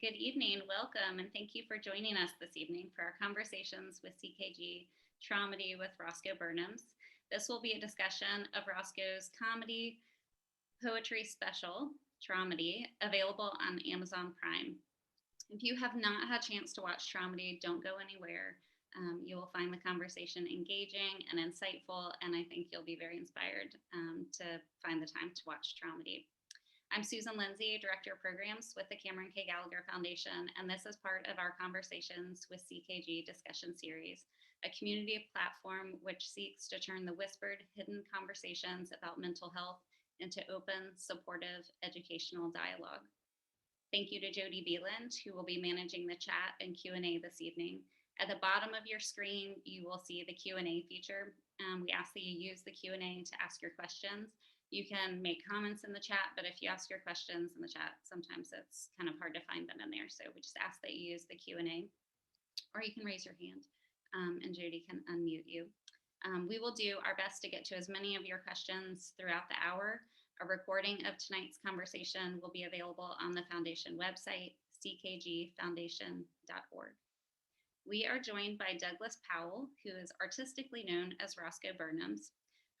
Good evening, welcome, and thank you for joining us this evening for our conversations with CKG Traumedy with Roscoe Burnems. This will be a discussion of Roscoe's comedy poetry special, Traumedy, available on Amazon Prime. If you have not had a chance to watch Traumedy, don't go anywhere. You will find the conversation engaging and insightful, and I think you'll be very inspired to find the time to watch Traumedy. I'm Susan Lindsay, Director of Programs with the Cameron K. Gallagher Foundation, and this is part of our Conversations with CKG discussion series, a community platform which seeks to turn the whispered, hidden conversations about mental health into open, supportive, educational dialogue. Thank you to Jody Beeland, who will be managing the chat and Q&A this evening. At the bottom of your screen, you will see the Q&A feature. We ask that you use the Q&A to ask your questions. You can make comments in the chat, but if you ask your questions in the chat, sometimes it's kind of hard to find them in there. So we just ask that you use the Q&A, or you can raise your hand and Jody can unmute you. We will do our best to get to as many of your questions throughout the hour. A recording of tonight's conversation will be available on the Foundation website, ckgfoundation.org. We are joined by Douglas Powell, who is artistically known as Roscoe Burnems.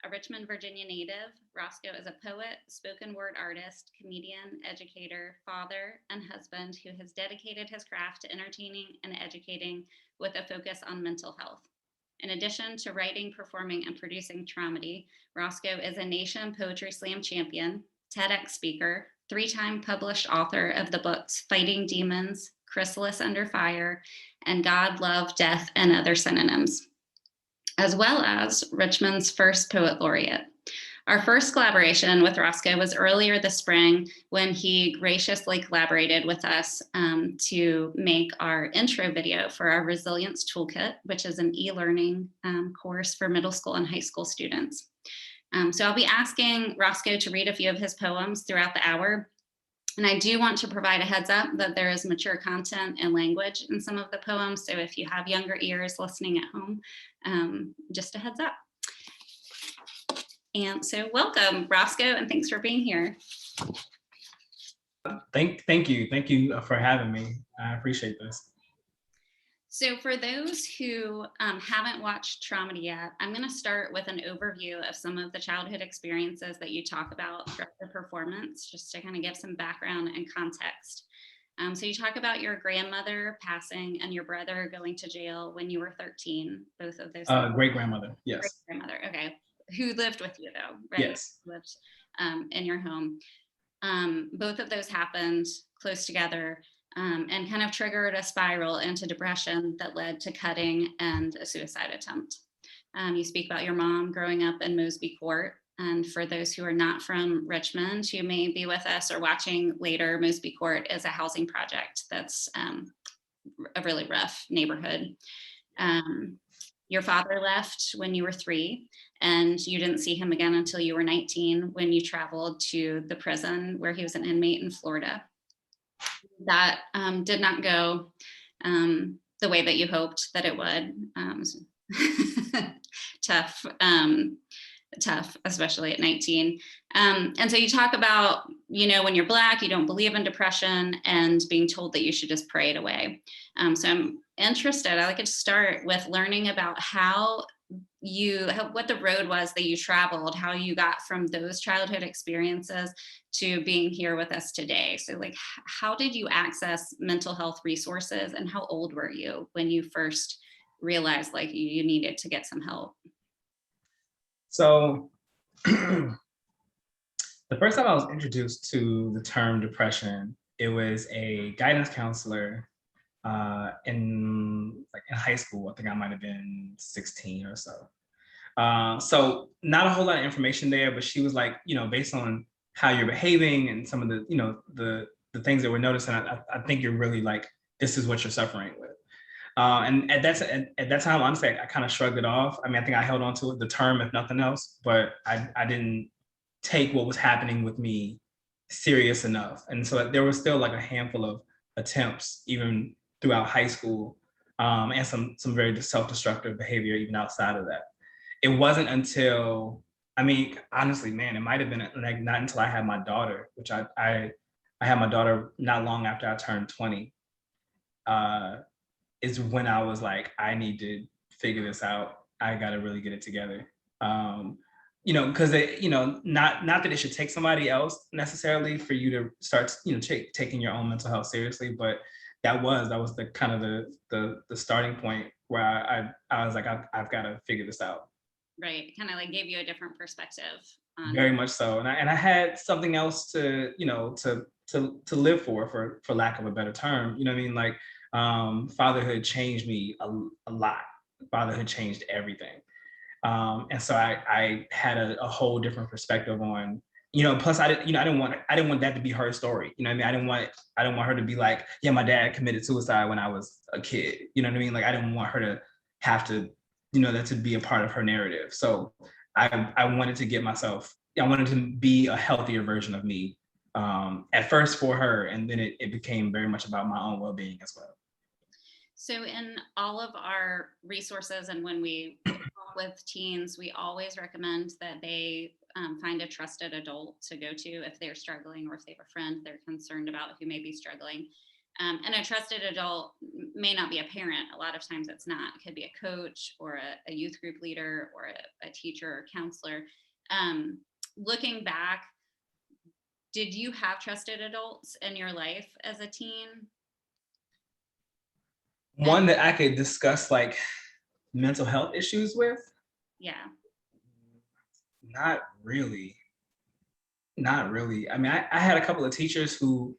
A Richmond, Virginia native, Roscoe is a poet, spoken word artist, comedian, educator, father, and husband who has dedicated his craft to entertaining and educating with a focus on mental health. In addition to writing, performing, and producing Traumedy, Roscoe is a Nation Poetry Slam champion, TEDx speaker, 3-time published author of the books Fighting Demons, Chrysalis Under Fire, and God, Love, Death, and Other Synonyms, as well as Richmond's first poet laureate. Our first collaboration with Roscoe was earlier this spring when he graciously collaborated with us to make our intro video for our Resilience Toolkit, which is an e-learning course for middle school and high school students. So I'll be asking Roscoe to read a few of his poems throughout the hour. And I do want to provide a heads up that there is mature content and language in some of the poems. So if you have younger ears listening at home, just a heads up. And so welcome, Roscoe, and thanks for being here. Thank you for having me. I appreciate this. So for those who haven't watched Traumedy yet, I'm going to start with an overview of some of the childhood experiences that you talk about throughout the performance, just to kind of give some background and context. So you talk about your grandmother passing and your brother going to jail when you were 13, both of those. Great-grandmother, yes. Great-grandmother, okay. Who lived with you though, right? Yes. Lived in your home. Both of those happened close together. And kind of triggered a spiral into depression that led to cutting and a suicide attempt. You speak about your mom growing up in Mosby Court. And for those who are not from Richmond, who may be with us or watching later, Mosby Court is a housing project that's a really rough neighborhood. Your father left when you were 3, and you didn't see him again until you were 19 when you traveled to the prison where he was an inmate in Florida. That did not go the way that you hoped that it would. Tough, especially at 19. And so you talk about, when you're Black, you don't believe in depression and being told that you should just pray it away. So I'm interested, I'd like to start with learning about what the road was that you traveled, how you got from those childhood experiences to being here with us today. So like, how did you access mental health resources, and how old were you when you first realized like you needed to get some help? So the first time I was introduced to the term depression, it was a guidance counselor in high school. I think I might have been 16 or so. So not a whole lot of information there, but she was like, based on how you're behaving and some of the, the things that we're noticing, I think you're really like, this is what you're suffering with. And at that time, honestly, I kind of shrugged it off. I mean, I think I held on to the term, if nothing else, but I didn't take what was happening with me serious enough. And so there was still like a handful of attempts, even throughout high school, and some very self-destructive behavior even outside of that. It wasn't until, honestly, man, it might have been like not until I had my daughter, which I I had my daughter not long after I turned 20, is when I was like, I need to figure this out. I got to really get it together. Because not that it should take somebody else necessarily for you to start, taking your own mental health seriously, but that was the kind of the starting point where I was like, I've got to figure this out. Right. Kind of like gave you a different perspective on. Very much so, and I had something else to to live for lack of a better term. You know what I mean? Like, fatherhood changed me a lot. Fatherhood changed everything. And so I had a whole different perspective on, plus I didn't want that to be her story. You know what I mean? I didn't want her to be like, yeah, my dad committed suicide when I was a kid. You know what I mean? Like, I didn't want her to have to, that to be a part of her narrative. So I wanted to get myself, I wanted to be a healthier version of me, at first for her, and then it became very much about my own well-being as well. So in all of our resources and when we talk with teens, we always recommend that they find a trusted adult to go to if they're struggling, or if they have a friend they're concerned about who may be struggling. And a trusted adult may not be a parent. A lot of times it's not. It could be a coach or a youth group leader or a teacher or counselor. Looking back, did you have trusted adults in your life as a teen? One that I could discuss like mental health issues with? Yeah. Not really. Not really. I mean, I had a couple of teachers who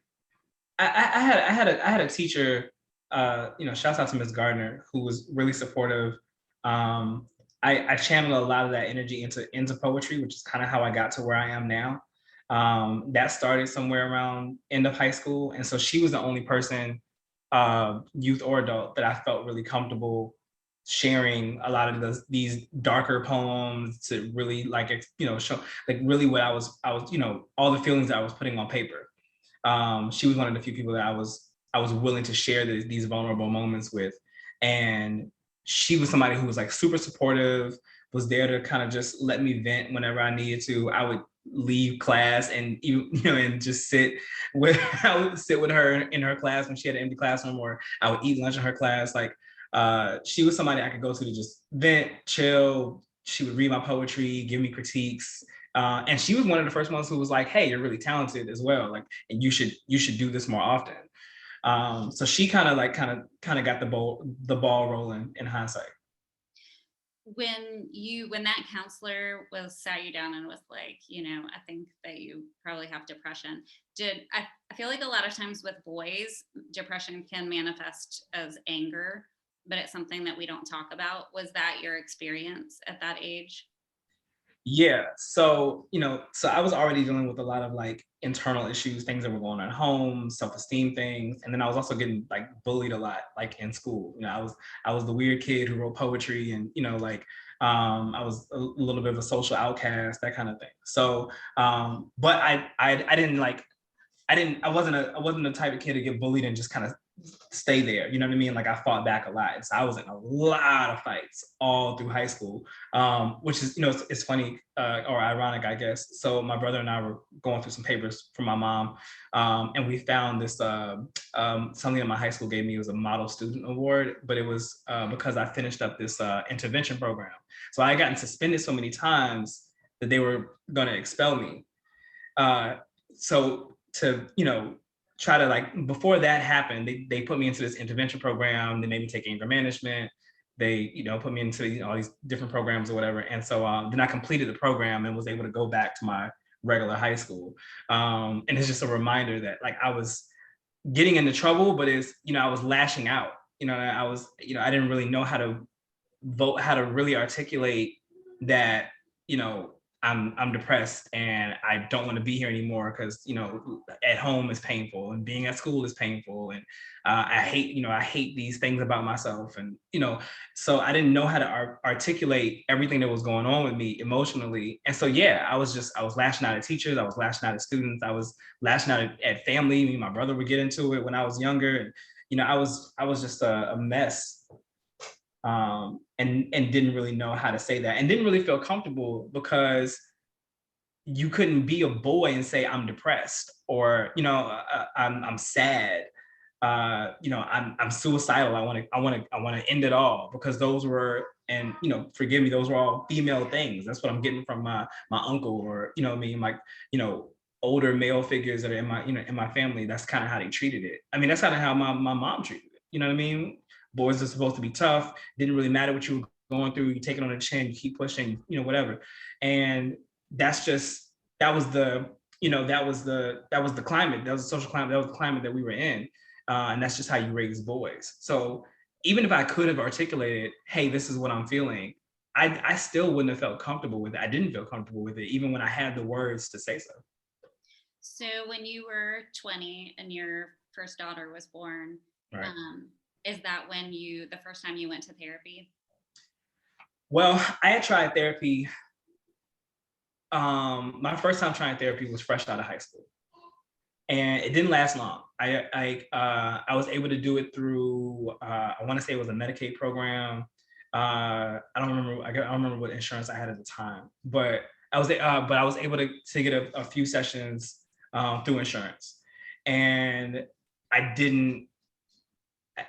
I had a teacher, shouts out to Miss Gardner, who was really supportive. I channeled a lot of that energy into poetry, which is kind of how I got to where I am now. That started somewhere around end of high school, and so she was the only person, youth or adult, that I felt really comfortable sharing a lot of these darker poems to really show like really what I was all the feelings that I was putting on paper. She was one of the few people that I was willing to share these vulnerable moments with, and she was somebody who was like super supportive, was there to kind of just let me vent whenever I needed to. I would leave class and and just sit with I would sit with her in her class when she had an empty classroom, or I would eat lunch in her class. Like, she was somebody I could go to just vent, chill. She would read my poetry, give me critiques. And she was one of the first ones who was like, hey, you're really talented as well. Like, and you should do this more often. So she kind of got the ball rolling in hindsight. When that counselor sat you down and was like, I think that you probably have depression, I feel like a lot of times with boys, depression can manifest as anger, but it's something that we don't talk about. Was that your experience at that age? Yeah. So, so I was already dealing with a lot of like internal issues, things that were going on at home, self-esteem things. And then I was also getting like bullied a lot, like in school. I was the weird kid who wrote poetry, and, I was a little bit of a social outcast, that kind of thing. So, but I didn't like, I wasn't the type of kid to get bullied and just kind of stay there. You know what I mean? Like, I fought back a lot. So I was in a lot of fights all through high school, which is, it's funny, or ironic, I guess. So my brother and I were going through some papers for my mom, and we found this, something that my high school gave me. It was a model student award, but it was because I finished up this intervention program. So I had gotten suspended so many times that they were going to expel me. So to, try to, like, before that happened, they put me into this intervention program. They made me take anger management. They, put me into all these different programs or whatever. And so then I completed the program and was able to go back to my regular high school. And it's just a reminder that, like, I was getting into trouble, but I was lashing out. I was, I didn't really know how to really articulate that, I'm depressed and I don't want to be here anymore because, at home is painful and being at school is painful. And I hate these things about myself. And, so I didn't know how to articulate everything that was going on with me emotionally. And so, yeah, I was lashing out at teachers. I was lashing out at students. I was lashing out at family. Me and my brother would get into it when I was younger. And, I was just a mess. And didn't really know how to say that, and didn't really feel comfortable because you couldn't be a boy and say I'm depressed, or I'm sad, I'm suicidal. I want to end it all, because those were, and forgive me, those were all female things. That's what I'm getting from my uncle, or like older male figures that are in my family. That's kind of how they treated it. I mean, that's kind of how my mom treated it. You know what I mean? Boys are supposed to be tough. Didn't really matter what you were going through. You take it on the chin. You keep pushing. Whatever. And that's just that was the climate. That was the social climate. That was the climate that we were in. And that's just how you raise boys. So even if I could have articulated, hey, this is what I'm feeling, I still wouldn't have felt comfortable with it. I didn't feel comfortable with it, even when I had the words to say so. So when you were 20 and your first daughter was born, Right. Is that when the first time you went to therapy? Well, I had tried therapy. My first time trying therapy was fresh out of high school, and it didn't last long. I was able to do it through I want to say it was a Medicaid program. I don't remember. I don't remember what insurance I had at the time, but I was able to get a few sessions through insurance, and I didn't.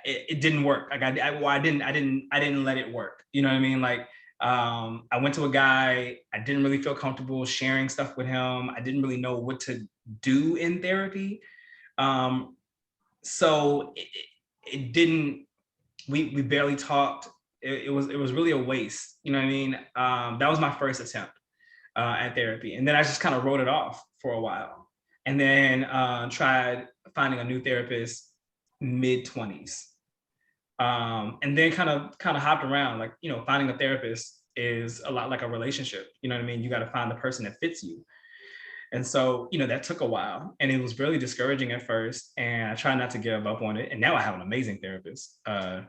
It didn't work. Like I didn't let it work. You know what I mean? Like I went to a guy. I didn't really feel comfortable sharing stuff with him. I didn't really know what to do in therapy. So it didn't. We barely talked. It was really a waste. You know what I mean? That was my first attempt at therapy, and then I just kind of wrote it off for a while, and then tried finding a new therapist mid-20s, and then kind of hopped around. Like, finding a therapist is a lot like a relationship. You know what I mean? You got to find the person that fits you. And so, that took a while, and it was really discouraging at first, and I tried not to give up on it. And now I have an amazing therapist who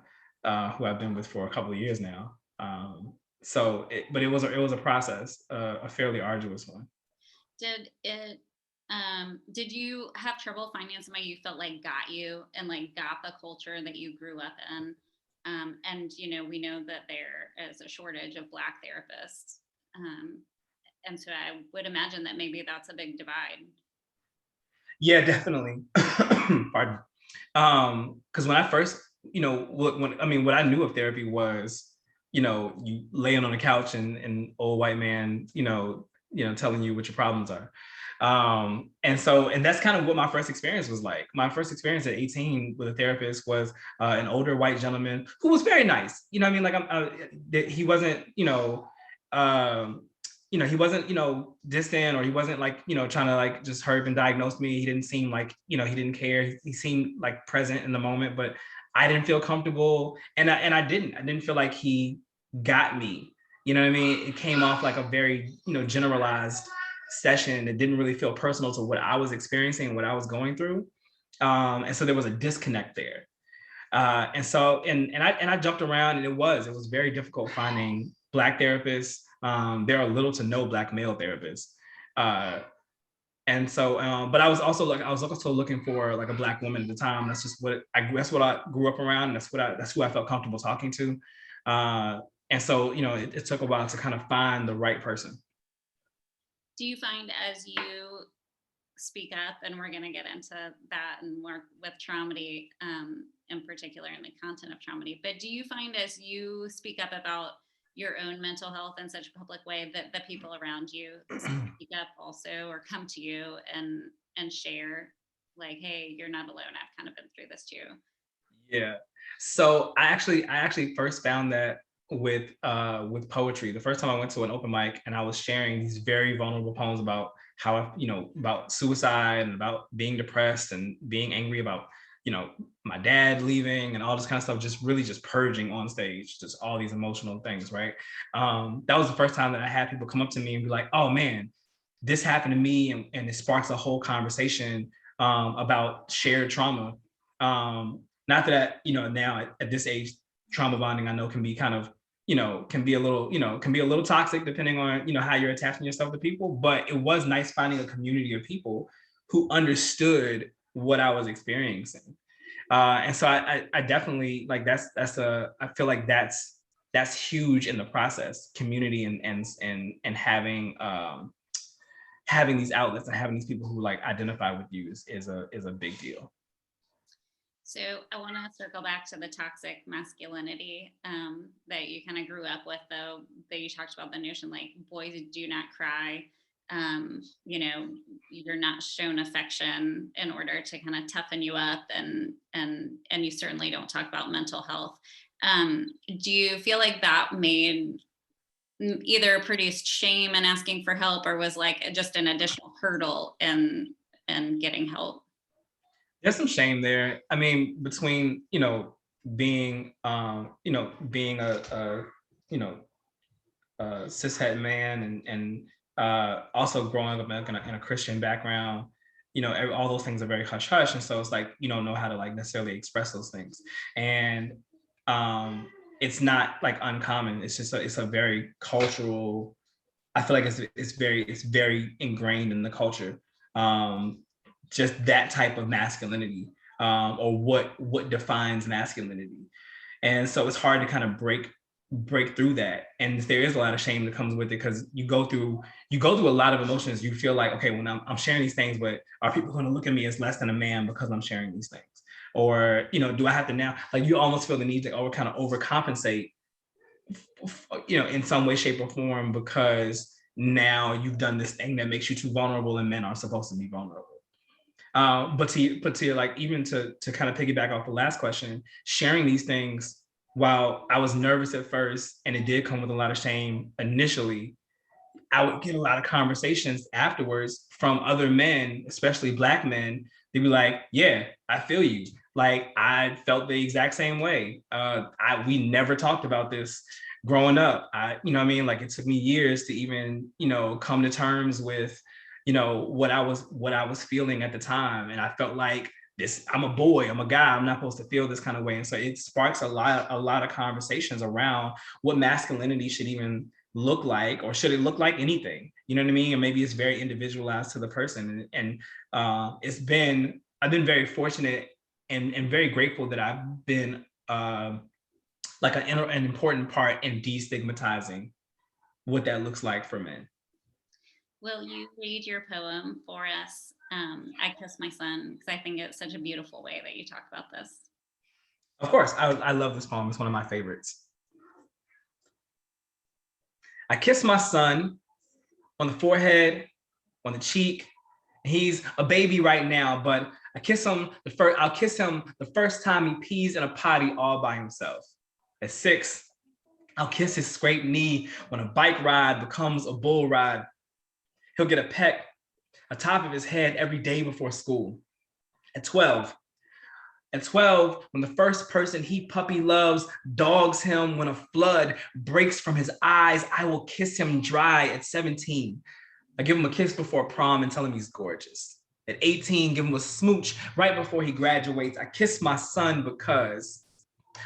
I've been with for a couple of years now. But it was a process, a fairly arduous one. Did you have trouble finding somebody you felt like got you and like got the culture that you grew up in? And we know that there is a shortage of Black therapists. And so I would imagine that maybe that's a big divide. Yeah, definitely. Pardon. Because when I first, what I knew of therapy was, you laying on the couch and an old white man, telling you what your problems are. And that's kind of what my first experience was like. My first experience at 18 with a therapist was an older white gentleman who was very nice. You know what I mean? Like he wasn't, he wasn't, distant, or he wasn't like, trying to like just hurry up and diagnose me. He didn't seem like, he didn't care. He seemed like present in the moment, but I didn't feel comfortable. And I didn't feel like he got me. You know what I mean? It came off like a very, generalized session that didn't really feel personal to what I was experiencing, what I was going through. And so there was a disconnect there. And I jumped around, and it was very difficult finding Black therapists. There are little to no Black male therapists. And so, but I was also looking for like a Black woman at the time. That's what I grew up around. And that's who I felt comfortable talking to. And so, it took a while to kind of find the right person. Do you find as you speak up, and we're going to get into that and work with Traumedy in particular, and the content of Traumedy, but do you find as you speak up about your own mental health in such a public way that the people around you speak up also, or come to you and share like, hey, you're not alone, I've kind of been through this too? Yeah. So I actually first found that with poetry. The first time I went to an open mic and I was sharing these very vulnerable poems about how about suicide and about being depressed and being angry about my dad leaving and all this kind of stuff, just purging on stage, just all these emotional things, right? That was the first time that I had people come up to me and be like, oh man, this happened to me, and it sparks a whole conversation about shared trauma. Not that now at this age, trauma bonding I know can be kind of can be a little toxic depending on how you're attaching yourself to people, but it was nice finding a community of people who understood what I was experiencing. And so I definitely like I feel like that's huge in the process, community and having having these outlets and having these people who like identify with you is a big deal. So I want to circle back to the toxic masculinity that you kind of grew up with, though, that you talked about the notion like boys do not cry. You know, you're not shown affection in order to kind of toughen you up, and you certainly don't talk about mental health. Do you feel like that made either produced shame in asking for help, or was like just an additional hurdle in getting help? There's some shame there. I mean, between, being, being you know, cishet man and also growing up in a Christian background, all those things are very hush hush. And so it's like, you don't know how to like necessarily express those things. And it's not like uncommon. It's just it's a very cultural, I feel like it's very ingrained in the culture. Just that type of masculinity, or what defines masculinity. And so it's hard to kind of break through that. And there is a lot of shame that comes with it, because you go through a lot of emotions. You feel like, okay, when I'm sharing these things, but are people going to look at me as less than a man because I'm sharing these things? Or, do I have to now, like, you almost feel the need to kind of overcompensate, in some way, shape, or form, because now you've done this thing that makes you too vulnerable, and men aren't supposed to be vulnerable. But to like, even to kind of piggyback off the last question, sharing these things, while I was nervous at first and it did come with a lot of shame initially, I would get a lot of conversations afterwards from other men, especially Black men. They'd be like, yeah, I feel you. Like, I felt the exact same way. We never talked about this growing up. You know what I mean? Like, it took me years to even, come to terms with, what I was feeling at the time. And I felt like, I'm a boy, I'm a guy, I'm not supposed to feel this kind of way. And so it sparks a lot of conversations around what masculinity should even look like, or should it look like anything? You know what I mean? And maybe it's very individualized to the person. And I've been very fortunate and very grateful that I've been like an important part in destigmatizing what that looks like for men. Will you read your poem for us? I Kiss My Son, because I think it's such a beautiful way that you talk about this. Of course, I love this poem. It's one of my favorites. I kiss my son on the forehead, on the cheek. He's a baby right now, but I'll kiss him the first time he pees in a potty all by himself. At 6, I'll kiss his scraped knee when a bike ride becomes a bull ride. He'll get a peck atop of his head every day before school. At 12, when the first person he puppy loves dogs him, when a flood breaks from his eyes, I will kiss him dry. At 17, I give him a kiss before prom and tell him he's gorgeous. At 18, give him a smooch right before he graduates. I kiss my son because,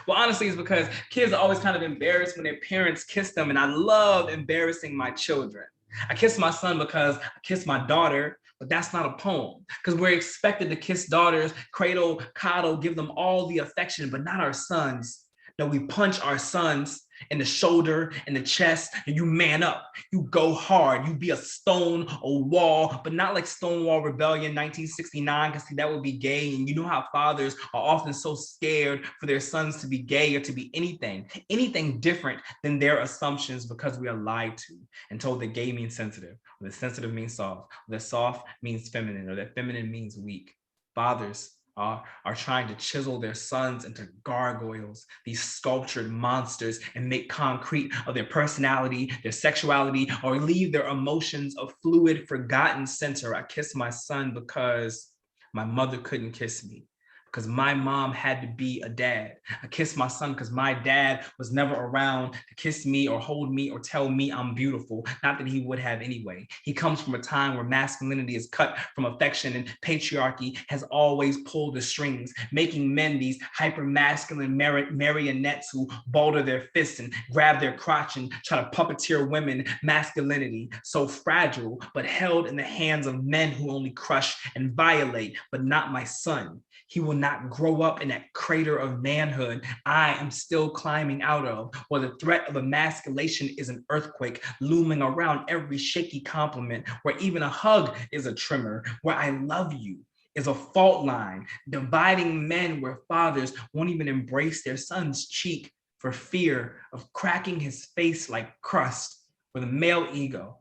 well, honestly, it's because kids are always kind of embarrassed when their parents kiss them, and I love embarrassing my children. I kiss my son because I kiss my daughter, but that's not a poem, because we're expected to kiss daughters, cradle, coddle, give them all the affection, but not our sons. No, we punch our sons in the shoulder, in the chest, and you man up. You go hard. You be a stone, a wall, but not like Stonewall Rebellion 1969, because that would be gay. And you know how fathers are often so scared for their sons to be gay or to be anything different than their assumptions, because we are lied to and told that gay means sensitive, or that sensitive means soft, or that soft means feminine, or that feminine means weak. Fathers are trying to chisel their sons into gargoyles, these sculptured monsters, and make concrete of their personality, their sexuality, or leave their emotions a fluid, forgotten center. I kiss my son because my mother couldn't kiss me, because my mom had to be a dad. I kiss my son because my dad was never around to kiss me or hold me or tell me I'm beautiful. Not that he would have anyway. He comes from a time where masculinity is cut from affection, and patriarchy has always pulled the strings, making men these hyper-masculine marionettes who balder their fists and grab their crotch and try to puppeteer women. Masculinity, so fragile, but held in the hands of men who only crush and violate, but not my son. He will not grow up in that crater of manhood I am still climbing out of, where the threat of emasculation is an earthquake looming around every shaky compliment, where even a hug is a tremor, where I love you is a fault line, dividing men where fathers won't even embrace their son's cheek for fear of cracking his face like crust, where the male ego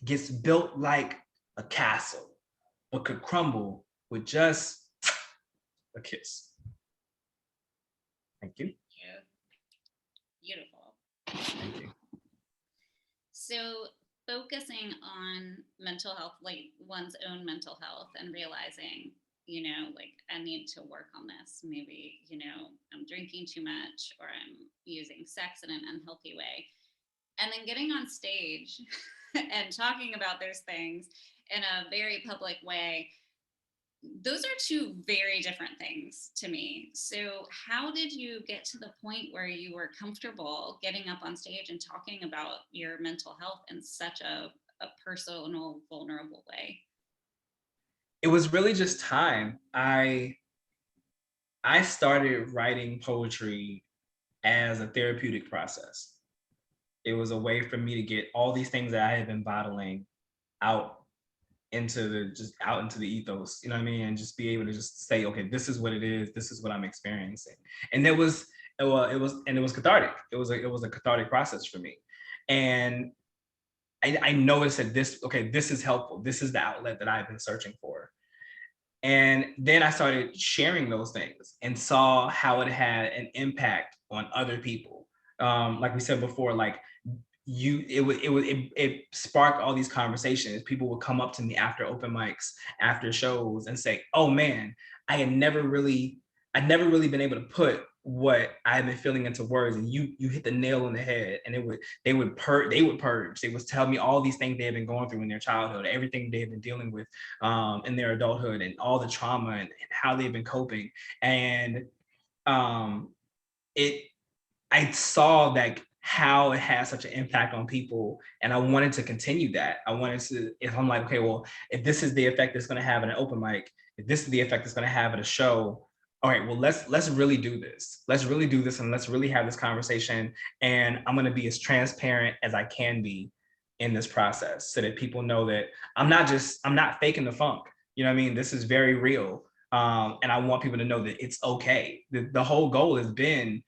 gets built like a castle, but could crumble with just a kiss. Thank you. Beautiful. Thank you. So focusing on mental health, like one's own mental health, and realizing, you know, like I need to work on this. Maybe, you know, I'm drinking too much or I'm using sex in an unhealthy way. And then getting on stage and talking about those things in a very public way, those are two very different things to me. So how did you get to the point where you were comfortable getting up on stage and talking about your mental health in such a personal, vulnerable way? It was really just time. I started writing poetry as a therapeutic process. It was a way for me to get all these things that I had been bottling out into the ethos, you know what I mean? And just be able to just say, okay, this is what it is, this is what I'm experiencing. And it was cathartic. It was a cathartic process for me. And I noticed that this is helpful. This is the outlet that I've been searching for. And then I started sharing those things and saw how it had an impact on other people. Like we said before, like it sparked all these conversations. People would come up to me after open mics, after shows, and say, "Oh man, I'd never really been able to put what I've been feeling into words, and you hit the nail on the head." And they would purge. They would tell me all these things they had been going through in their childhood, everything they had been dealing with in their adulthood, and all the trauma and how they've been coping. And I saw that how it has such an impact on people, and I wanted to continue that. If I'm like, okay, well, if this is the effect it's going to have in an open mic, if this is the effect it's going to have at a show, all right, well, let's really do this. Let's really do this, and let's really have this conversation. And I'm going to be as transparent as I can be in this process, so that people know that I'm not faking the funk. You know what I mean? This is very real. And I want people to know that it's okay. The whole goal has been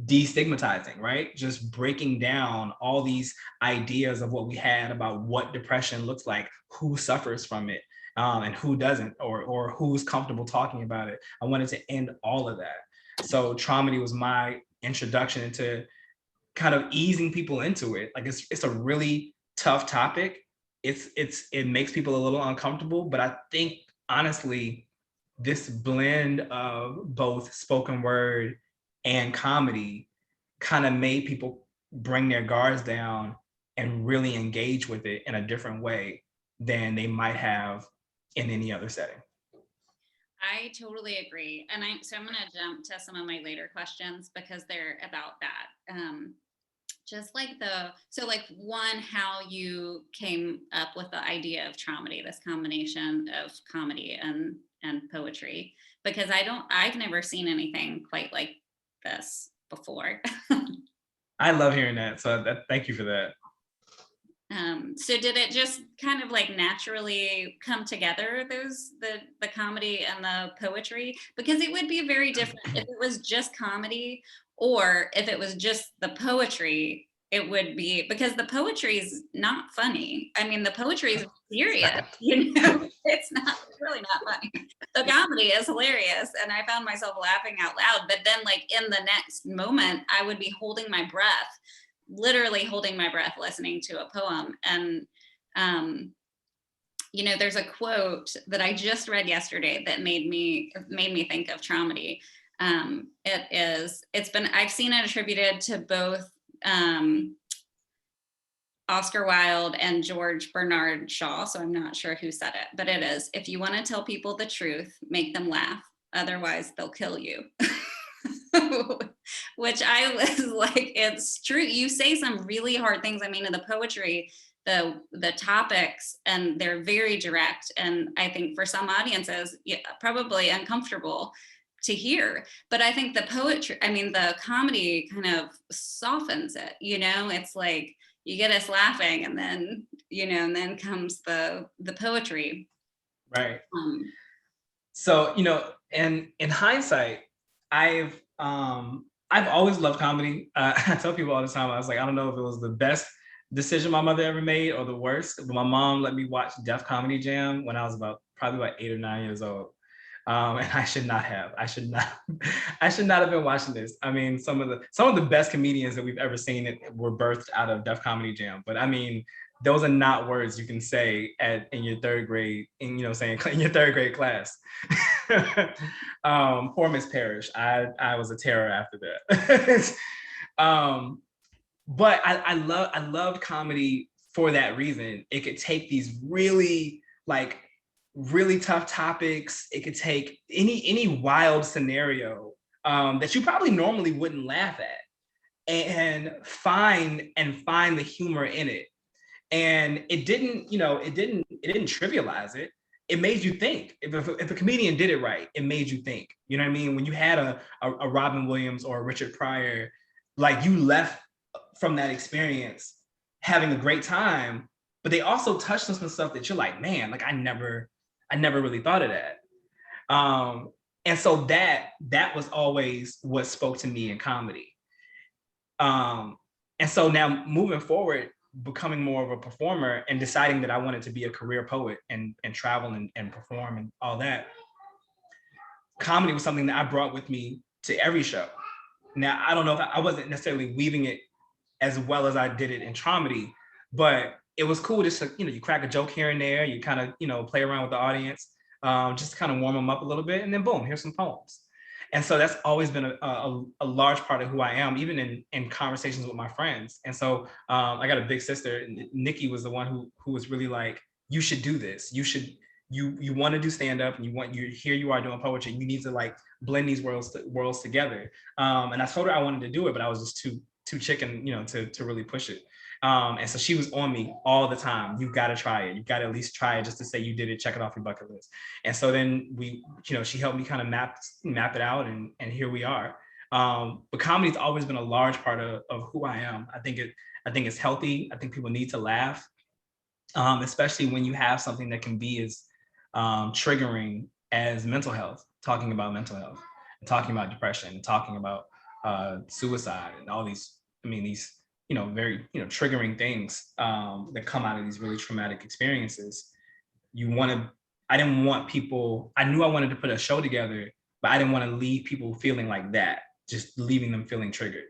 destigmatizing, right? Just breaking down all these ideas of what we had about what depression looks like, who suffers from it, and who doesn't, or who's comfortable talking about it. I wanted to end all of that. So Traumedy was my introduction into kind of easing people into it. Like it's a really tough topic. It makes people a little uncomfortable, but I think honestly, this blend of both spoken word and comedy kind of made people bring their guards down and really engage with it in a different way than they might have in any other setting. I totally agree. And so I'm going to jump to some of my later questions because they're about that. Just like one, how you came up with the idea of Traumedy, this combination of comedy and poetry, because I've never seen anything quite like this before. I love hearing that. So thank you for that. So did it just kind of like naturally come together, the comedy and the poetry? Because it would be very different if it was just comedy, or if it was just the poetry. It would be, because the poetry is not funny. I mean, the poetry is serious, you know, it's really not funny. The comedy is hilarious, and I found myself laughing out loud. But then, like, in the next moment, I would be holding my breath, literally holding my breath, listening to a poem. And you know, there's a quote that I just read yesterday that made me think of Traumedy. I've seen it attributed to both Oscar Wilde and George Bernard Shaw, so I'm not sure who said it, but it is, if you want to tell people the truth, make them laugh, otherwise they'll kill you. Which I was like, it's true. You say some really hard things. I mean, in the poetry, the topics, and they're very direct. And I think for some audiences, yeah, probably uncomfortable to hear. But I think the poetry, I mean, the comedy kind of softens it, you know, it's like you get us laughing, and then, you know, and then comes the poetry. Right. Um, So, you know, and in hindsight, I've always loved comedy. I tell people all the time, I was like, I don't know if it was the best decision my mother ever made or the worst, but my mom let me watch Def Comedy Jam when I was probably about 8 or 9 years old. And I should not have. I should not have been watching this. I mean, some of the best comedians that we've ever seen were birthed out of Def Comedy Jam. But I mean, those are not words you can say in your third grade, in your third grade class. Poor Miss Parrish. I was a terror after that. But I loved comedy for that reason. It could take these really tough topics. It could take any wild scenario that you probably normally wouldn't laugh at, and find the humor in it. And it didn't trivialize it. It made you think. If a comedian did it right, it made you think. You know what I mean? When you had a Robin Williams or a Richard Pryor, like, you left from that experience having a great time, but they also touched on some stuff that you're like, man, like I never really thought of that. And so that was always what spoke to me in comedy. And so now moving forward, becoming more of a performer and deciding that I wanted to be a career poet and travel and perform and all that, comedy was something that I brought with me to every show. Now, I don't know if I wasn't necessarily weaving it as well as I did it in Traumedy, but it was cool just to, you crack a joke here and there, you kind of, play around with the audience, just to kind of warm them up a little bit, and then boom, here's some poems. And so that's always been a large part of who I am, even in conversations with my friends. And so I got a big sister, Nikki was the one who was really like, you should do this. You want to do stand-up, and here you are doing poetry. You need to like blend these worlds together. And I told her I wanted to do it, but I was just too chicken, to really push it. And so she was on me all the time. You've got to try it. You've got to at least try it just to say you did it, check it off your bucket list. And so then she helped me kind of map it out, and here we are. But comedy's always been a large part of who I am. I think it's healthy. I think people need to laugh, especially when you have something that can be as triggering as mental health, talking about mental health, and talking about depression, and talking about suicide, and all these very triggering things that come out of these really traumatic experiences. I didn't want people, I knew I wanted to put a show together, but I didn't want to leave people feeling like that, just leaving them feeling triggered.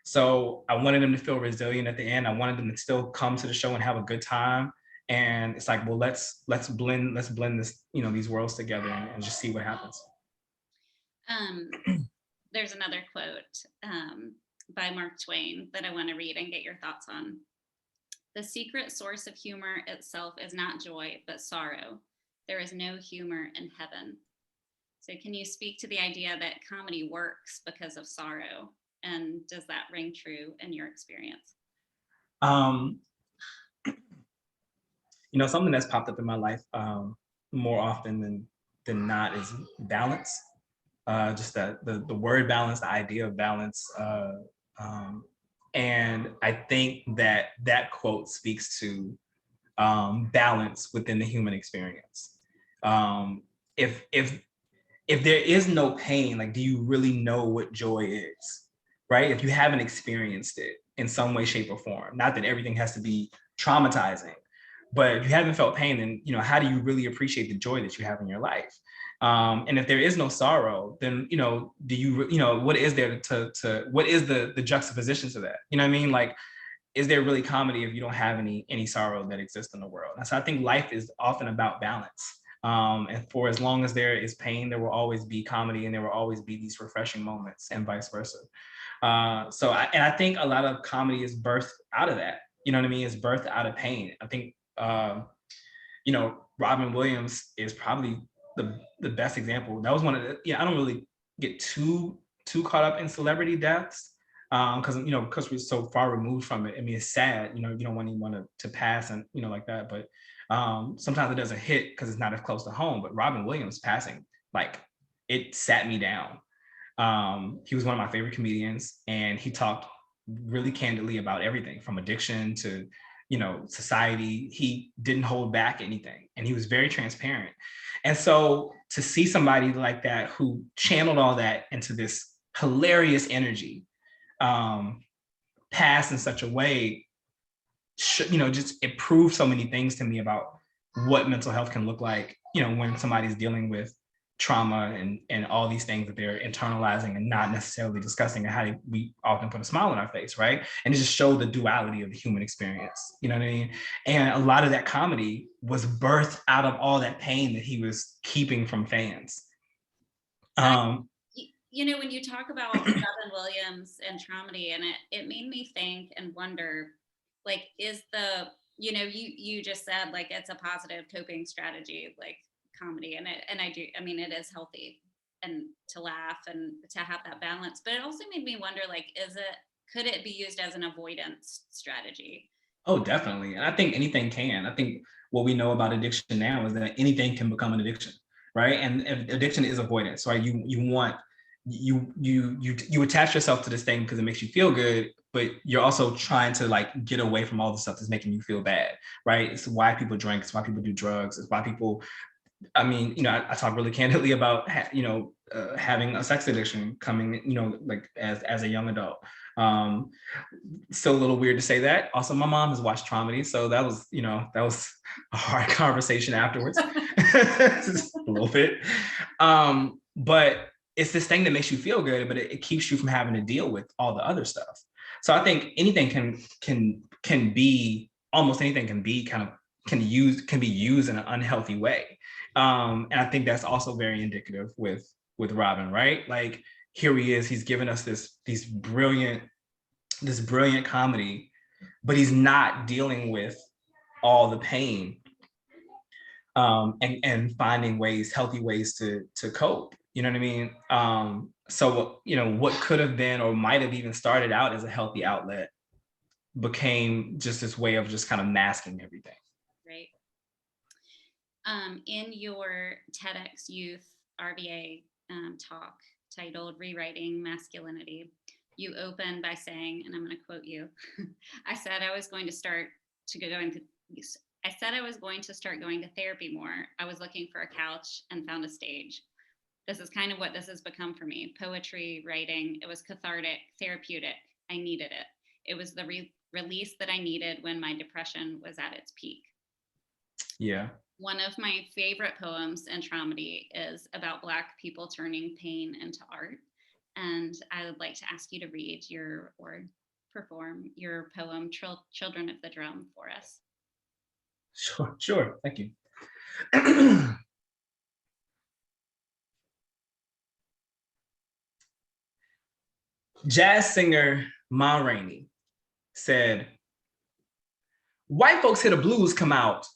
So I wanted them to feel resilient at the end. I wanted them to still come to the show and have a good time. And it's like, well, let's blend this, these worlds together, and just see what happens. There's another quote by Mark Twain that I want to read and get your thoughts on. The secret source of humor itself is not joy, but sorrow. There is no humor in heaven. So can you speak to the idea that comedy works because of sorrow? And does that ring true in your experience? Something that's popped up in my life more often than not is balance. Just that the word balance, the idea of balance. And I think that quote speaks to balance within the human experience. If there is no pain, like, do you really know what joy is, right? If you haven't experienced it in some way, shape, or form, not that everything has to be traumatizing, but if you haven't felt pain, then how do you really appreciate the joy that you have in your life? And if there is no sorrow, then do you what is there what is the juxtaposition to that? You know what I mean? Like, is there really comedy if you don't have any sorrow that exists in the world? And so I think life is often about balance. And for as long as there is pain, there will always be comedy, and there will always be these refreshing moments, and vice versa. So I think a lot of comedy is birthed out of that. You know what I mean? It's birthed out of pain. I think Robin Williams is probably the best example. That was one of the, I don't really get too caught up in celebrity deaths, because because we're so far removed from it. I mean, it's sad, you don't want anyone to pass and like that, but sometimes it doesn't hit because it's not as close to home. But Robin Williams passing, like, it sat me down. He was one of my favorite comedians, and he talked really candidly about everything from addiction to society. He didn't hold back anything, and he was very transparent. And so to see somebody like that who channeled all that into this hilarious energy, pass in such a way, just it proved so many things to me about what mental health can look like, when somebody's dealing with trauma and all these things that they're internalizing and not necessarily discussing, and how we often put a smile on our face, right? And it just showed the duality of the human experience, you know what I mean? And a lot of that comedy was birthed out of all that pain that he was keeping from fans. When you talk about Robin Williams and Traumedy, and it made me think and wonder, like, is the, you just said, like, it's a positive coping strategy, like comedy, and it is healthy and to laugh and to have that balance, but it also made me wonder, like, could it be used as an avoidance strategy? Oh, definitely. And I think anything can. I think what we know about addiction now is that anything can become an addiction, right? And addiction is avoidance, right? You attach yourself to this thing because it makes you feel good, but you're also trying to, like, get away from all the stuff that's making you feel bad, right? It's why people drink. It's why people do drugs. It's why people, I talk really candidly about, having a sex addiction coming, like as a young adult. Still a little weird to say that. Also, my mom has watched Traumedy, so that was a hard conversation afterwards, just a little bit. But it's this thing that makes you feel good, but it keeps you from having to deal with all the other stuff. So I think anything can be, almost anything can be can be used in an unhealthy way. And I think that's also very indicative with Robin, right? Like, here he is, he's given us this brilliant comedy, but he's not dealing with all the pain, and finding healthy ways to cope. You know what I mean? So what could have been or might have even started out as a healthy outlet became just this way of just kind of masking everything. Right. In your TEDx Youth RVA talk titled Rewriting Masculinity, you open by saying, and I'm going to quote you, I said I was going to start going to therapy more. I was looking for a couch and found a stage. This is kind of what this has become for me. Poetry, writing, it was cathartic, therapeutic. I needed it. It was the release that I needed when my depression was at its peak. Yeah. One of my favorite poems in Traumedy is about Black people turning pain into art. And I would like to ask you to read or perform your poem, Children of the Drum, for us. Sure. Thank you. Jazz singer Ma Rainey said, "White folks hear the blues come out,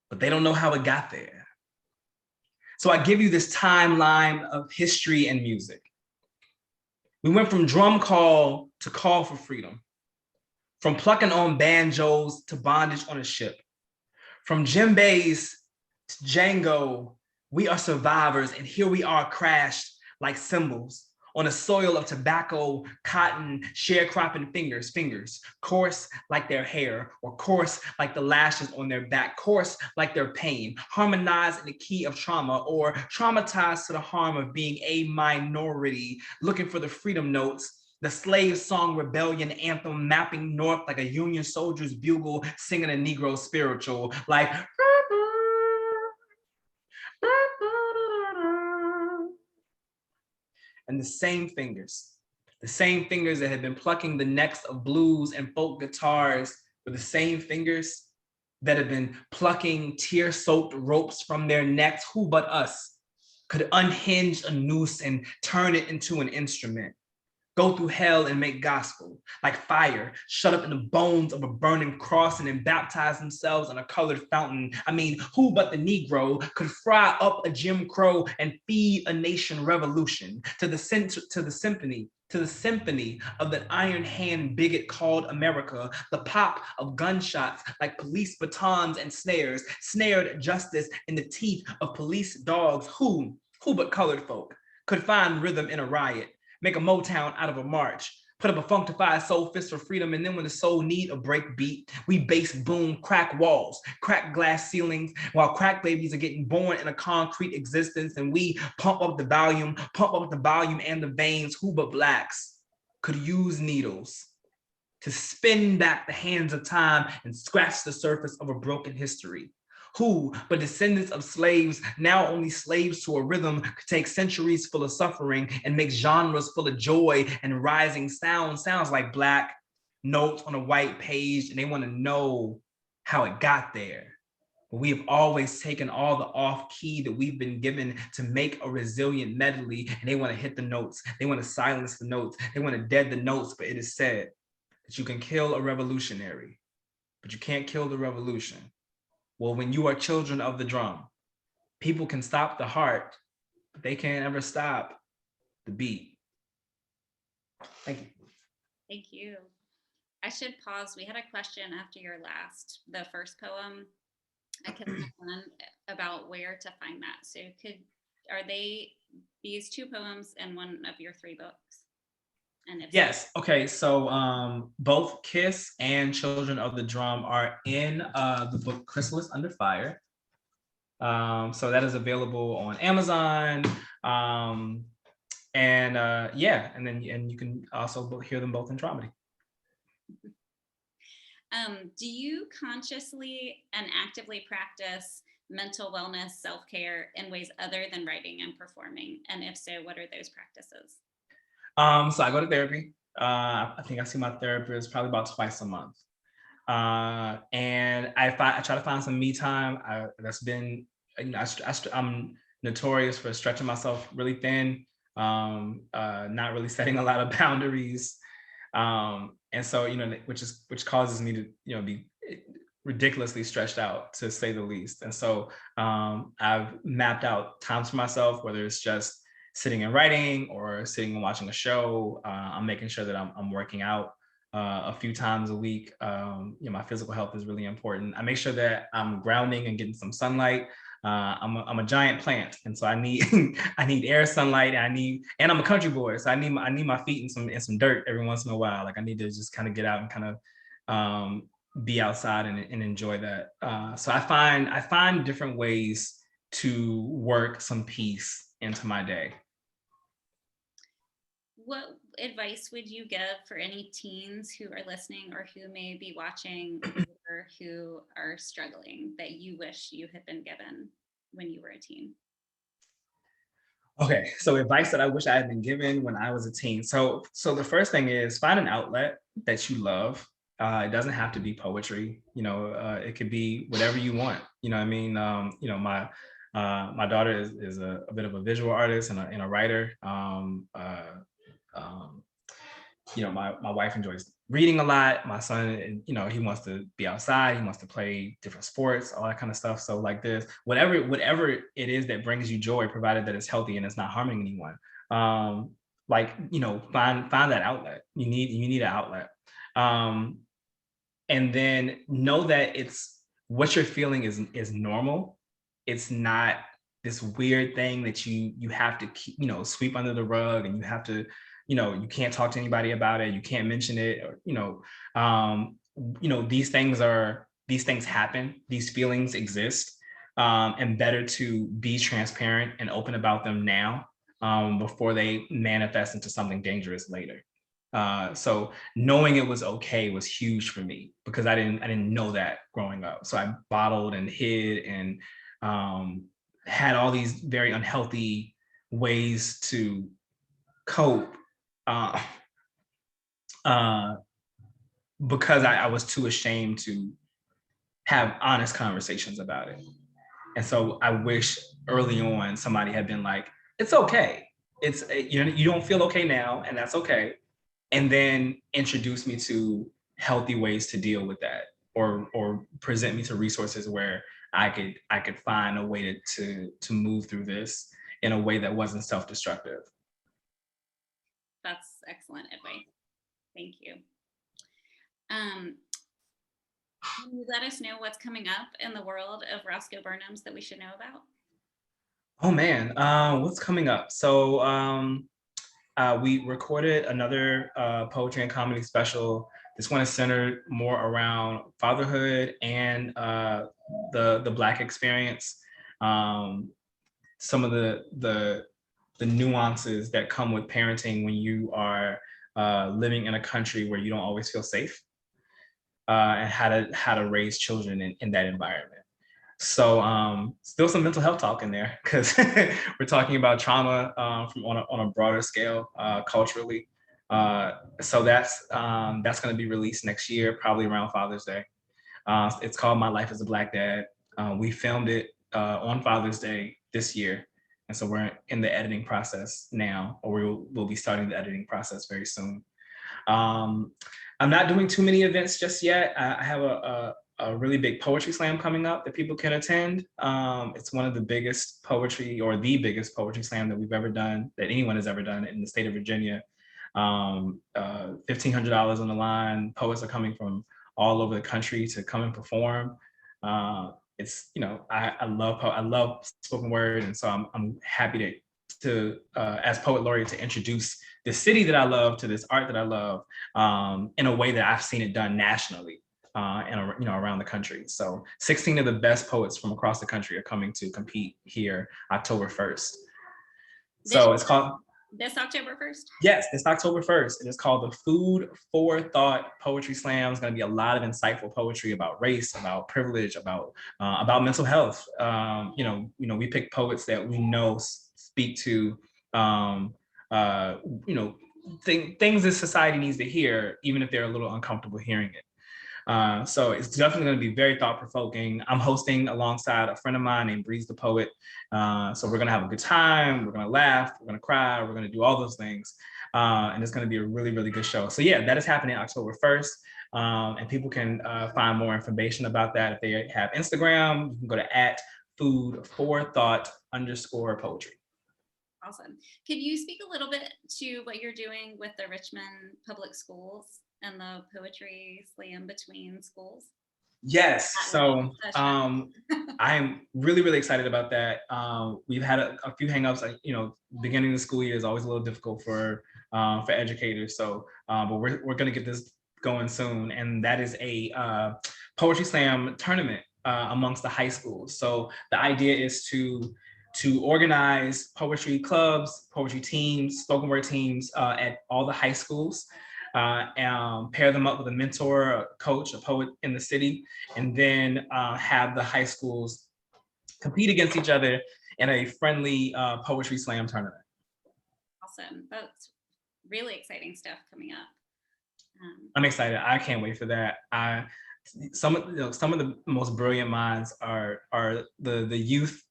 but they don't know how it got there. So I give you this timeline of history and music. We went from drum call to call for freedom, from plucking on banjos to bondage on a ship, from djembes to Django. We are survivors, and here we are crashed like cymbals on a soil of tobacco, cotton, sharecropping fingers, coarse like their hair, or coarse like the lashes on their back, coarse like their pain, harmonized in the key of trauma, or traumatized to the harm of being a minority, looking for the freedom notes, the slave song rebellion anthem mapping north like a Union soldier's bugle singing a Negro spiritual, like and the same fingers that had been plucking the necks of blues and folk guitars were the same fingers that had been plucking tear-soaked ropes from their necks. Who but us could unhinge a noose and turn it into an instrument? go through hell and make gospel, like fire, shut up in the bones of a burning cross and then baptize themselves in a colored fountain. I mean, who but the Negro could fry up a Jim Crow and feed a nation revolution to the symphony of that iron hand bigot called America, the pop of gunshots like police batons and snares, snared justice in the teeth of police dogs who but colored folk could find rhythm in a riot, make a Motown out of a march, put up a functified soul fist for freedom, and then when the soul need a break beat, we bass boom, crack walls, crack glass ceilings, while crack babies are getting born in a concrete existence, and we pump up the volume and the veins. Who but blacks could use needles to spin back the hands of time and scratch the surface of a broken history? Who but descendants of slaves, now only slaves to a rhythm, could take centuries full of suffering and make genres full of joy and rising sounds like black notes on a white page, and they want to know how it got there. But we have always taken all the off key that we've been given to make a resilient medley, and they want to hit the notes, they want to silence the notes, they want to dead the notes. But it is said that you can kill a revolutionary, but you can't kill the revolution. Well, when you are children of the drum, people can stop the heart, but they can't ever stop the beat. Thank you. Thank you. I should pause. We had a question after the first poem. I could one about where to find that. So are they these two poems in one of your three books? And if yes, okay, so both Kiss and Children of the Drum are in the book Chrysalis Under Fire. So that is available on Amazon. And you can also hear them both in Traumedy. Do you consciously and actively practice mental wellness, self-care in ways other than writing and performing? And if so, what are those practices? So I go to therapy. I think I see my therapist probably about twice a month. And I try to find some me time. I'm notorious for stretching myself really thin, not really setting a lot of boundaries. And so, which causes me to, be ridiculously stretched out, to say the least. And so I've mapped out times for myself, whether it's just sitting and writing or sitting and watching a show. I'm making sure that I'm working out a few times a week. My physical health is really important. I make sure that I'm grounding and getting some sunlight. I'm a giant plant, and so I need I need air, sunlight, and I'm a country boy, so I need my feet in some dirt every once in a while. Like I need to just kind of get out and kind of be outside and enjoy that. So I find different ways to work some peace into my day. What advice would you give for any teens who are listening or who may be watching or who are struggling that you wish you had been given when you were a teen? Okay, so advice that I wish I had been given when I was a teen. So the first thing is find an outlet that you love. It doesn't have to be poetry. It could be whatever you want. You know what I mean? My daughter is a bit of a visual artist and a writer. My wife enjoys reading a lot. My son, he wants to be outside. He wants to play different sports, all that kind of stuff. So like this, whatever it is that brings you joy, provided that it's healthy and it's not harming anyone. Find that outlet. You need an outlet. And then know that it's what you're feeling is normal. It's not this weird thing that you have to keep, sweep under the rug, and you have to, you can't talk to anybody about it. You can't mention it, or, these things happen. These feelings exist, and better to be transparent and open about them now, before they manifest into something dangerous later. So knowing it was okay was huge for me, because I didn't know that growing up. So I bottled and hid and had all these very unhealthy ways to cope, because I was too ashamed to have honest conversations about it. And so I wish early on somebody had been like, it's okay. You don't feel okay now, and that's okay. and then introduce me to healthy ways to deal with that, or present me to resources where I could find a way to move through this in a way that wasn't self-destructive. That's excellent advice. Thank you. Can you let us know what's coming up in the world of Roscoe Burnems that we should know about? Oh man, what's coming up? So we recorded another poetry and comedy special. This one is centered more around fatherhood and the Black experience. Some of the nuances that come with parenting when you are living in a country where you don't always feel safe, and how to raise children in that environment. So still some mental health talk in there, because we're talking about trauma from on a broader scale culturally. So that's going to be released next year, probably around Father's Day. It's called My Life as a Black Dad. We filmed it on Father's Day this year, and so we're in the editing process now, or we'll be starting the editing process very soon. I'm not doing too many events just yet. I have a really big poetry slam coming up that people can attend. It's one of the biggest poetry, or the biggest poetry slam that we've ever done, that anyone has ever done in the state of Virginia. $1,500 on the line. Poets are coming from all over the country to come and perform. It's, you know, I love spoken word, and so I'm happy to as poet laureate, to introduce the city that I love to this art that I love in a way that I've seen it done nationally and, you know, around the country. So 16 of the best poets from across the country are coming to compete here October 1st. So it's called this October 1st? Yes, it's October 1st. It is called the Food for Thought Poetry Slam. It's going to be a lot of insightful poetry about race, about privilege, about mental health. We pick poets that we know speak to things that society needs to hear, even if they're a little uncomfortable hearing it. So it's definitely going to be very thought-provoking. I'm hosting alongside a friend of mine named Breeze the Poet. So we're going to have a good time. We're going to laugh. We're going to cry. We're going to do all those things. And it's going to be a really, really good show. So yeah, that is happening October 1st. And people can find more information about that if they have Instagram. You can go to @foodforthought_poetry. Awesome. Could you speak a little bit to what you're doing with the Richmond Public Schools and the poetry slam between schools? Yes, so I'm really, really excited about that. We've had a few hangups. Beginning of the school year is always a little difficult for educators. So, but we're gonna get this going soon, and that is a poetry slam tournament amongst the high schools. So the idea is to organize poetry clubs, poetry teams, spoken word teams at all the high schools. Pair them up with a mentor, a coach, a poet in the city, and then have the high schools compete against each other in a friendly poetry slam tournament. Awesome. That's really exciting stuff coming up. I'm excited. I can't wait for that. Some of the most brilliant minds are the youth.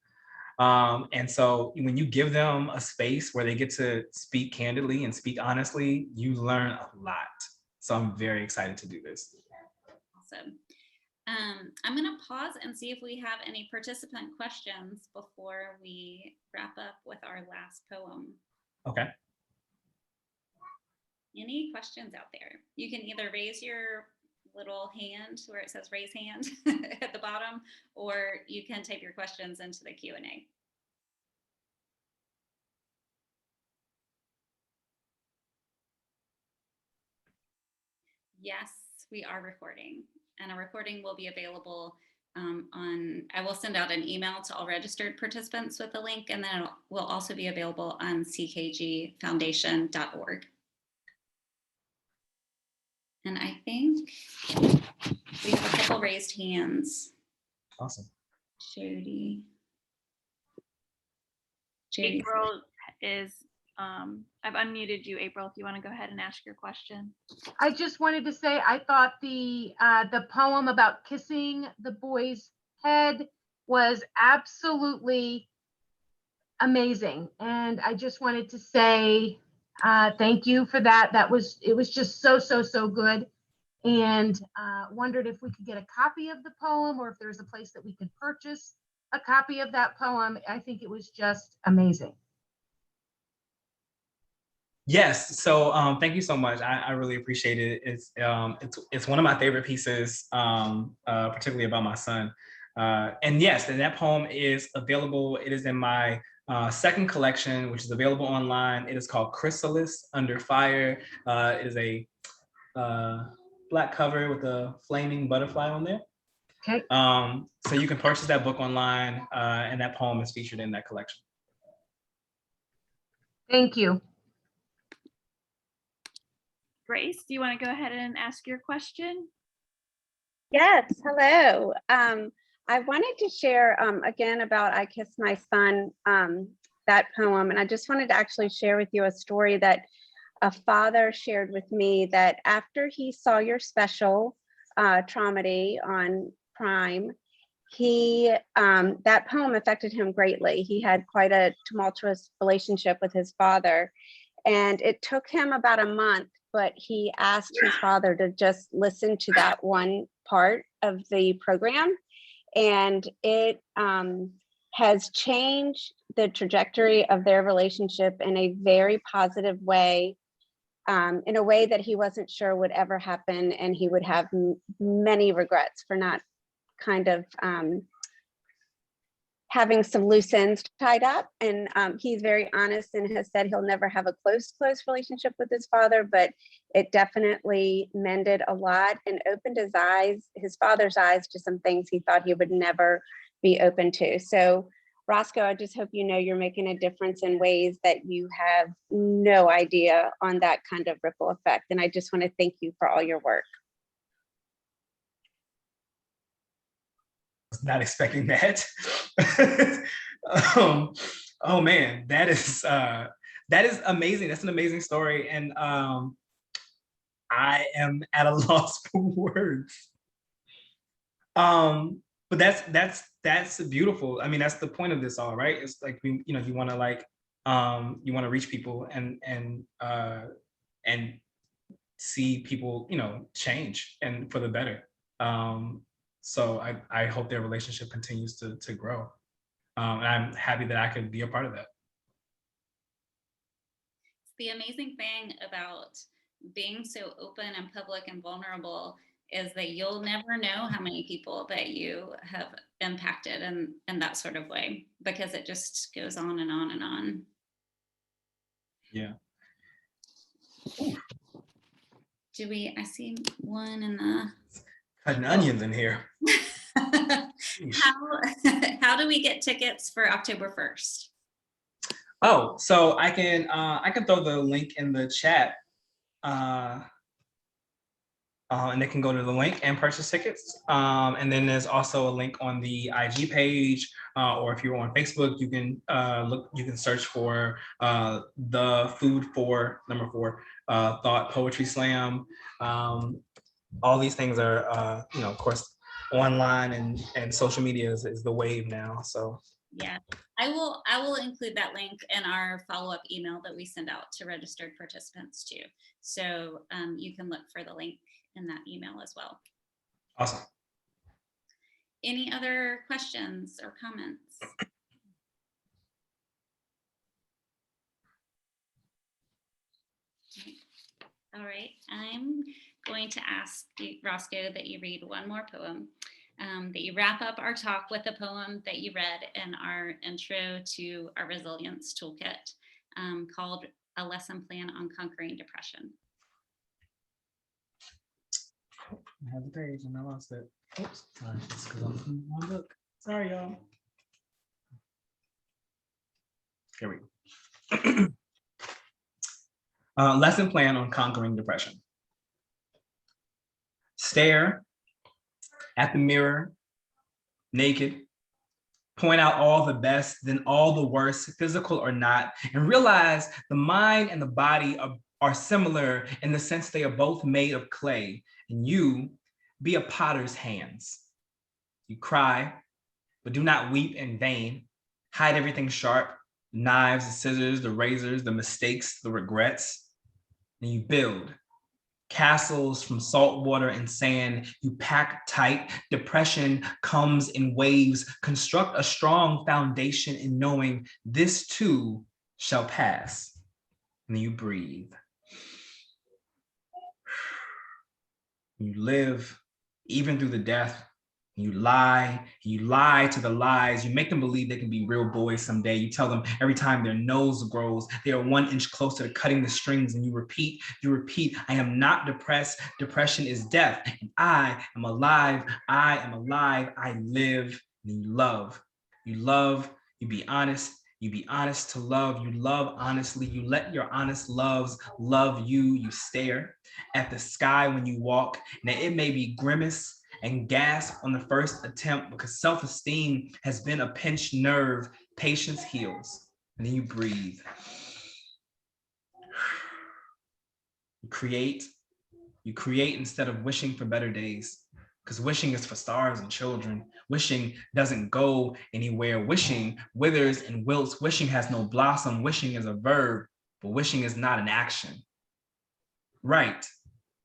And so when you give them a space where they get to speak candidly and speak honestly, you learn a lot. So I'm very excited to do this. Awesome. I'm going to pause and see if we have any participant questions before we wrap up with our last poem. Okay. Any questions out there? You can either raise your little hand where it says raise hand at the bottom, or you can type your questions into the Q&A. Yes, we are recording, and a recording will be available I will send out an email to all registered participants with the link, and then it will also be available on ckgfoundation.org. And I think we have a couple raised hands. Awesome. Jody. April is, I've unmuted you, April, if you want to go ahead and ask your question. I just wanted to say, I thought the poem about kissing the boy's head was absolutely amazing. And I just wanted to say Thank you for that. It was just so, so, so good. And wondered if we could get a copy of the poem or if there's a place that we could purchase a copy of that poem. I think it was just amazing. Yes. So thank you so much. I really appreciate it. It's one of my favorite pieces, particularly about my son. And yes, and that poem is available. It is in my second collection, which is available online. It is called Chrysalis Under Fire. It is a black cover with a flaming butterfly on there. Okay. So you can purchase that book online, and that poem is featured in that collection. Thank you. Grace, do you want to go ahead and ask your question? Yes, hello. I wanted to share again about I Kiss My Son, that poem. And I just wanted to actually share with you a story that a father shared with me, that after he saw your special, Traumedy, on Prime, that poem affected him greatly. He had quite a tumultuous relationship with his father. And it took him about a month, but he asked his father to just listen to that one part of the program. And it has changed the trajectory of their relationship in a very positive way, in a way that he wasn't sure would ever happen. And he would have many regrets for not kind of having some loose ends tied up. And he's very honest and has said he'll never have a close relationship with his father, but it definitely mended a lot and opened his father's eyes to some things he thought he would never be open to. So Roscoe, I just hope you know you're making a difference in ways that you have no idea on that kind of ripple effect. And I just want to thank you for all your work. Not expecting that. Oh man, that is amazing. That's an amazing story, and I am at a loss for words. But that's beautiful. I mean, that's the point of this all, right? It's like you want to you want to reach people and see people change and for the better. So I hope their relationship continues to grow. And I'm happy that I could be a part of that. The amazing thing about being so open and public and vulnerable is that you'll never know how many people that you have impacted in that sort of way, because it just goes on and on and on. Yeah. I see one in the... Cutting onions in here. How do we get tickets for October 1st? Oh, so I can throw the link in the chat, and they can go to the link and purchase tickets. And then there's also a link on the IG page, or if you're on Facebook, you can you can search for the Food for #4 Thought Poetry Slam. All these things are, of course, online and social media is the wave now. So yeah, I will include that link in our follow-up email that we send out to registered participants too. So you can look for the link in that email as well. Awesome. Any other questions or comments? All right, I'm going to ask you, Roscoe, that you read one more poem, that you wrap up our talk with a poem that you read in our intro to our resilience toolkit, called A Lesson Plan on Conquering Depression. I have the page and I lost it. Oops, sorry, it's because I'm from my book. Sorry, y'all. Here we go. Lesson plan on conquering depression. Stare at the mirror, naked. Point out all the best, then all the worst, physical or not, and realize the mind and the body are similar in the sense they are both made of clay, and you be a potter's hands. You cry, but do not weep in vain. Hide everything sharp, knives, the scissors, the razors, the mistakes, the regrets. And you build castles from salt water and sand. You pack tight. Depression comes in waves. Construct a strong foundation in knowing this too shall pass. And then you breathe. You live even through the death. You lie to the lies. You make them believe they can be real boys someday. You tell them every time their nose grows, they are 1 inch closer to cutting the strings. And you repeat, I am not depressed. Depression is death. And I am alive. I live. And you love, you be honest. You be honest to love. You love honestly. You let your honest loves love you. You stare at the sky when you walk. Now it may be grimace and gasp on the first attempt because self-esteem has been a pinched nerve. Patience heals. And then you breathe. You create instead of wishing for better days. Because wishing is for stars and children. Wishing doesn't go anywhere. Wishing withers and wilts. Wishing has no blossom. Wishing is a verb, but wishing is not an action. Right.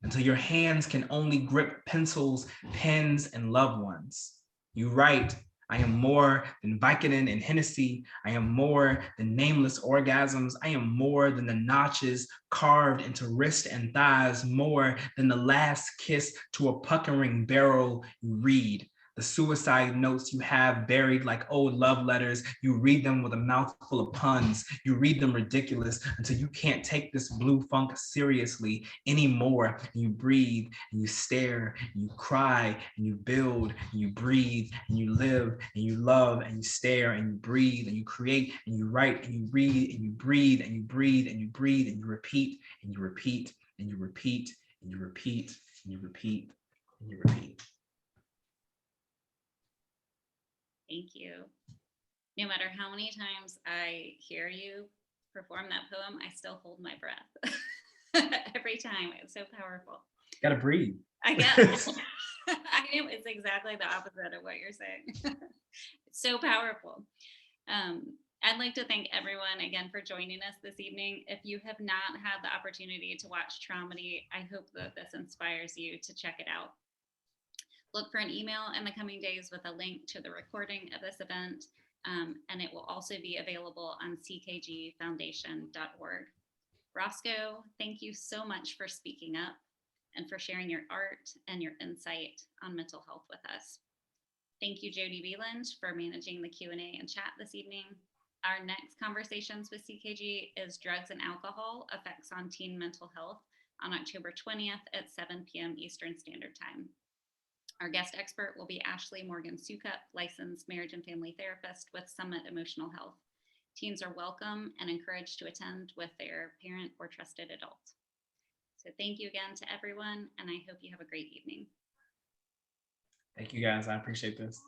Until your hands can only grip pencils, pens, and loved ones. You write, I am more than Vicodin and Hennessy. I am more than nameless orgasms. I am more than the notches carved into wrist and thighs, more than the last kiss to a puckering barrel. You read the suicide notes you have buried like old love letters. You read them with a mouthful of puns. You read them ridiculous until you can't take this blue funk seriously anymore. And you breathe and you stare and you cry and you build and you breathe and you live and you love and you stare and you breathe and you create and you write and you read and you breathe and you breathe and you breathe and you repeat and you repeat and you repeat and you repeat and you repeat and you repeat. Thank you. No matter how many times I hear you perform that poem, I still hold my breath every time. It's so powerful. Gotta breathe. I guess. I know it's exactly the opposite of what you're saying. It's so powerful. I'd like to thank everyone again for joining us this evening. If you have not had the opportunity to watch Traumedy, I hope that this inspires you to check it out. Look for an email in the coming days with a link to the recording of this event, and it will also be available on ckgfoundation.org. Roscoe, thank you so much for speaking up and for sharing your art and your insight on mental health with us. Thank you, Jody Beeland, for managing the Q&A and chat this evening. Our next Conversations with CKG is Drugs and Alcohol, Effects on Teen Mental Health on October 20th at 7 p.m. Eastern Standard Time. Our guest expert will be Ashley Morgan Sukup, licensed marriage and family therapist with Summit Emotional Health. Teens are welcome and encouraged to attend with their parent or trusted adult. So thank you again to everyone, and I hope you have a great evening. Thank you guys. I appreciate this.